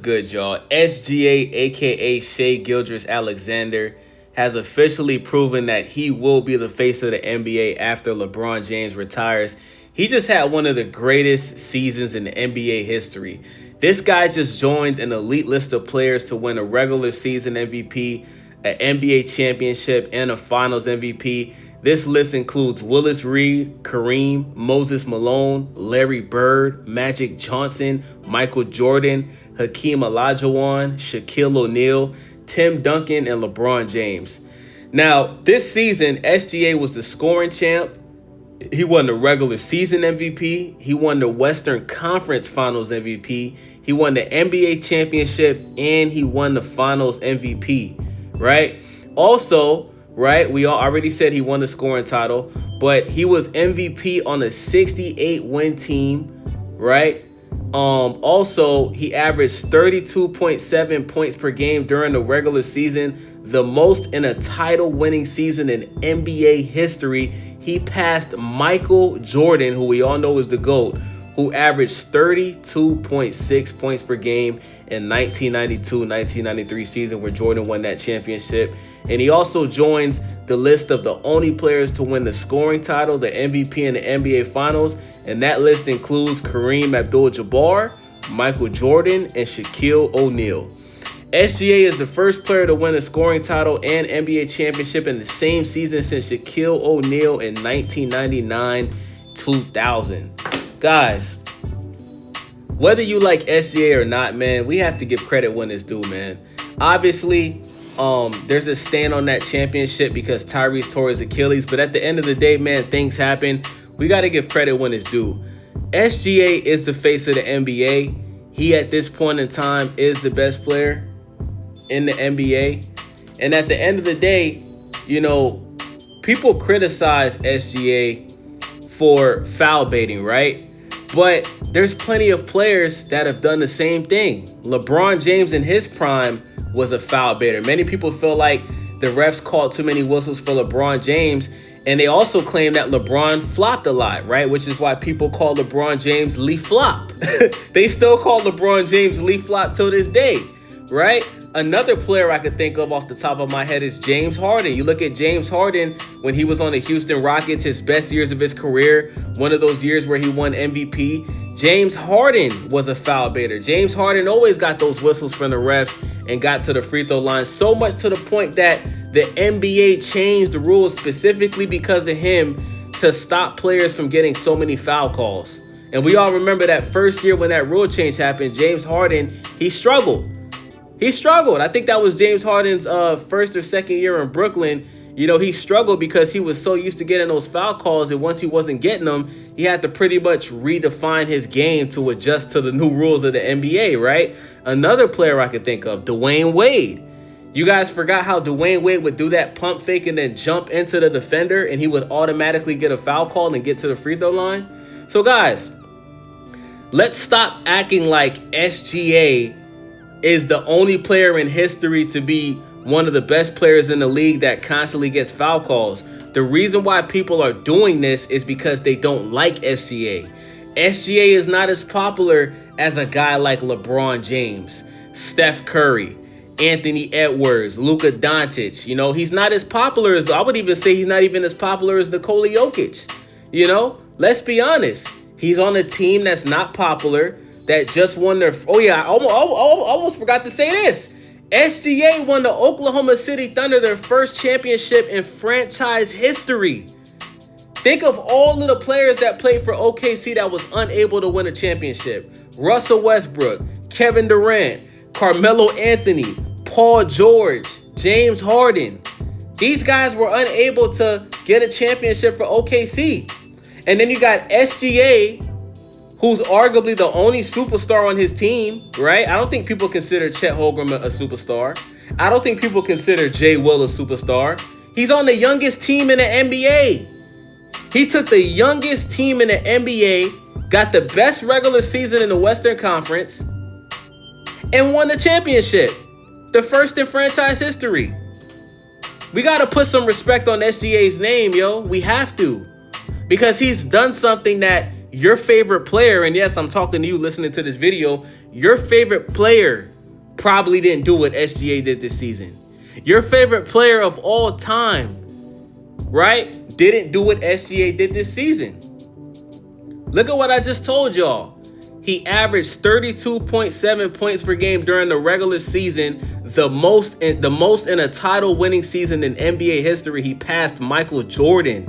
Good, y'all. SGA, aka Shea Gilgeous-Alexander, has officially proven that he will be the face of the NBA after LeBron James retires. He just had one of the greatest seasons in the NBA history. This guy just joined an elite list of players to win a regular season MVP, an NBA championship, and a finals MVP. This list includes Willis Reed, Kareem, Moses Malone, Larry Bird, Magic Johnson, Michael Jordan, Hakeem Olajuwon, Shaquille O'Neal, Tim Duncan, and LeBron James. Now, this season, SGA was the scoring champ. He won the regular season MVP. He won the Western Conference Finals MVP. He won the NBA championship, and he won the Finals MVP, right? Also, right, we already said he won the scoring title, but he was MVP on a 68-win team, right? Also, he averaged 32.7 points per game during the regular season, the most in a title-winning season in NBA history. He passed Michael Jordan, who we all know is the GOAT, who averaged 32.6 points per game in 1992-1993 season where Jordan won that championship. And he also joins the list of the only players to win the scoring title, the MVP, and the NBA Finals. And that list includes Kareem Abdul-Jabbar, Michael Jordan, and Shaquille O'Neal. SGA is the first player to win a scoring title and NBA championship in the same season since Shaquille O'Neal in 1999-2000. Guys, whether you like SGA or not, man, we have to give credit when it's due, man. Obviously, there's a stand on that championship because Tyrese tore his Achilles, but at the end of the day, man, things happen. We got to give credit when it's due. SGA is the face of the NBA. He, at this point in time, is the best player in the NBA. And at the end of the day, you know, people criticize SGA for foul baiting, right? But there's plenty of players that have done the same thing. LeBron James in his prime was a foul baiter. Many people feel like the refs called too many whistles for LeBron James, and they also claim that LeBron flopped a lot, right? Which is why people call LeBron James Lee Flop. They still call LeBron James Lee Flop till this day, right? Another player I could think of off the top of my head is James Harden. You look at James Harden when he was on the Houston Rockets, his best years of his career, one of those years where he won MVP. James Harden was a foul baiter. James Harden always got those whistles from the refs and got to the free throw line, so much to the point that the NBA changed the rules specifically because of him to stop players from getting so many foul calls. And we all remember that first year when that rule change happened, James Harden, he struggled. I think that was James Harden's first or second year in Brooklyn. You know, he struggled because he was so used to getting those foul calls, and once he wasn't getting them, he had to pretty much redefine his game to adjust to the new rules of the NBA, right? Another player I could think of, Dwayne Wade. You guys forgot how Dwayne Wade would do that pump fake and then jump into the defender, and he would automatically get a foul call and get to the free throw line? So guys, let's stop acting like SGA is the only player in history to be one of the best players in the league that constantly gets foul calls. The reason why people are doing this is because they don't like SGA. SGA is not as popular as a guy like LeBron James, Steph Curry, Anthony Edwards, Luka Doncic. You know, he's not as popular as, I would even say he's not even as popular as Nikola Jokic. You know, let's be honest. He's on a team that's not popular, that just won their... Oh, yeah, I almost forgot to say this. SGA won the Oklahoma City Thunder their first championship in franchise history. Think of all of the players that played for OKC that was unable to win a championship. Russell Westbrook, Kevin Durant, Carmelo Anthony, Paul George, James Harden. These guys were unable to get a championship for OKC. And then you got SGA, who's arguably the only superstar on his team, right? I don't think people consider Chet Holmgren a superstar. I don't think people consider Jay Will a superstar. He's on the youngest team in the NBA. He took the youngest team in the NBA, got the best regular season in the Western Conference, and won the championship. The first in franchise history. We got to put some respect on SGA's name, yo. We have to. Because he's done something that your favorite player, and yes, I'm talking to you listening to this video, your favorite player probably didn't do what SGA did this season. Your favorite player of all time, right, didn't do what SGA did this season. Look at what I just told y'all. He averaged 32.7 points per game during the regular season, the most in a title-winning season in NBA history. He passed Michael Jordan,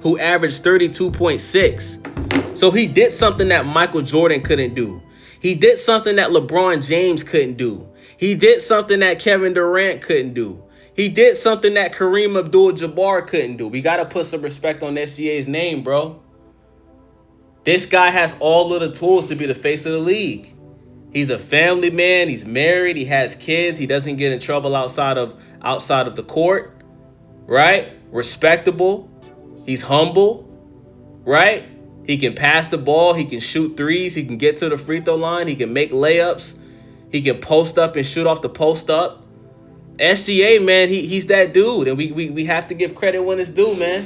who averaged 32.6. So he did something that Michael Jordan couldn't do. He did something that LeBron James couldn't do. He did something that Kevin Durant couldn't do. He did something that Kareem Abdul-Jabbar couldn't do. We got to put some respect on SGA's name, bro. This guy has all of the tools to be the face of the league. He's a family man. He's married. He has kids. He doesn't get in trouble outside of the court, right? Respectable. He's humble, right? He can pass the ball. He can shoot threes. He can get to the free throw line. He can make layups. He can post up and shoot off the post up. SGA, man, he's that dude, and we have to give credit when it's due, man.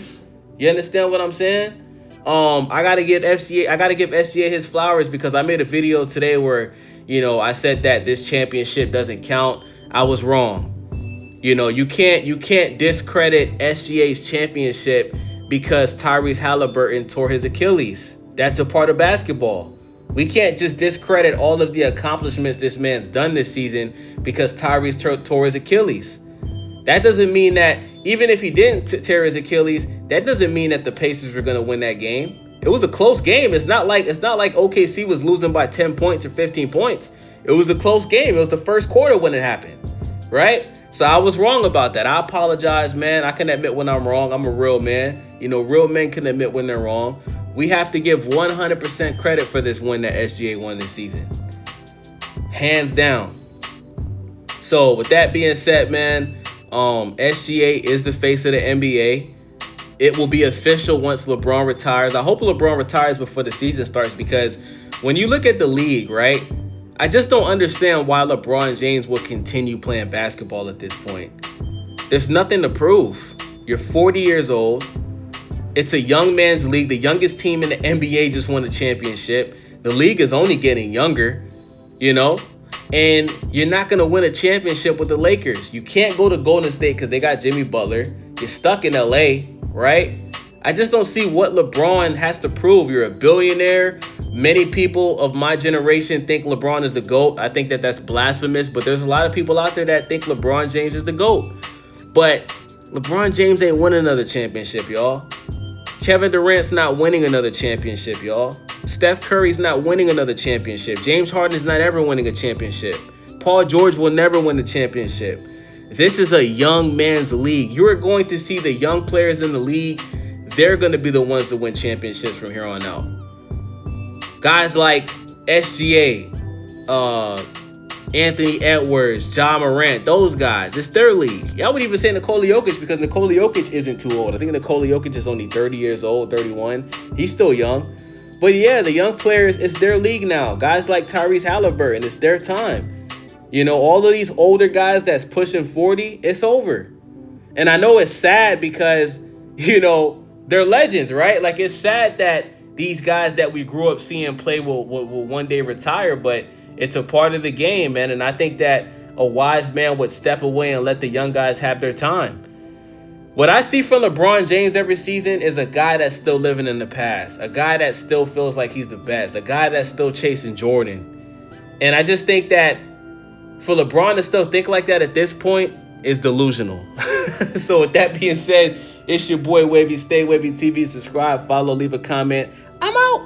You understand what I'm saying? I gotta give SGA his flowers, because I made a video today where, I said that this championship doesn't count. I was wrong. You can't discredit SGA's championship because Tyrese Halliburton tore his Achilles. That's a part of basketball. We can't just discredit all of the accomplishments this man's done this season because Tyrese tore his Achilles. That doesn't mean that, even if he didn't tear his Achilles, that doesn't mean that the Pacers were going to win that game. It was a close game. It's not like OKC was losing by 10 points or 15 points. It was a close game. It was the first quarter when it happened, right? So I was wrong about that. I apologize, man. I can admit when I'm wrong. I'm a real man. Real men can admit when they're wrong. We have to give 100% credit for this win that SGA won this season. Hands down. So with that being said, man, SGA is the face of the NBA. It will be official once LeBron retires. I hope LeBron retires before the season starts, because when you look at the league, right, I just don't understand why LeBron James will continue playing basketball at this point. There's nothing to prove. You're 40 years old. It's a young man's league. The youngest team in the NBA just won a championship. The league is only getting younger, and you're not going to win a championship with the Lakers. You can't go to Golden State because they got Jimmy Butler. You're stuck in LA, right? I just don't see what LeBron has to prove. You're a billionaire. Many people of my generation think LeBron is the GOAT. I think that that's blasphemous, but there's a lot of people out there that think LeBron James is the GOAT. But LeBron James ain't winning another championship, y'all. Kevin Durant's not winning another championship, y'all. Steph Curry's not winning another championship. James Harden's not ever winning a championship. Paul George will never win a championship. This is a young man's league. You are going to see the young players in the league. They're going to be the ones that win championships from here on out. Guys like SGA, Anthony Edwards, Ja Morant, those guys, it's their league. Y'all would even say Nikola Jokic, because Nikola Jokic isn't too old. I think Nikola Jokic is only 30 years old, 31. He's still young. But yeah, the young players, it's their league now. Guys like Tyrese Halliburton, it's their time. All of these older guys that's pushing 40, it's over. And I know it's sad because, they're legends, right? Like, it's sad that these guys that we grew up seeing play will one day retire, but it's a part of the game, man. And I think that a wise man would step away and let the young guys have their time. What I see from LeBron James every season is a guy that's still living in the past, a guy that still feels like he's the best, a guy that's still chasing Jordan. And I just think that for LeBron to still think like that at this point is delusional. So with that being said, it's your boy Wavy. Stay Wavy TV. Subscribe, follow, leave a comment. I'm out.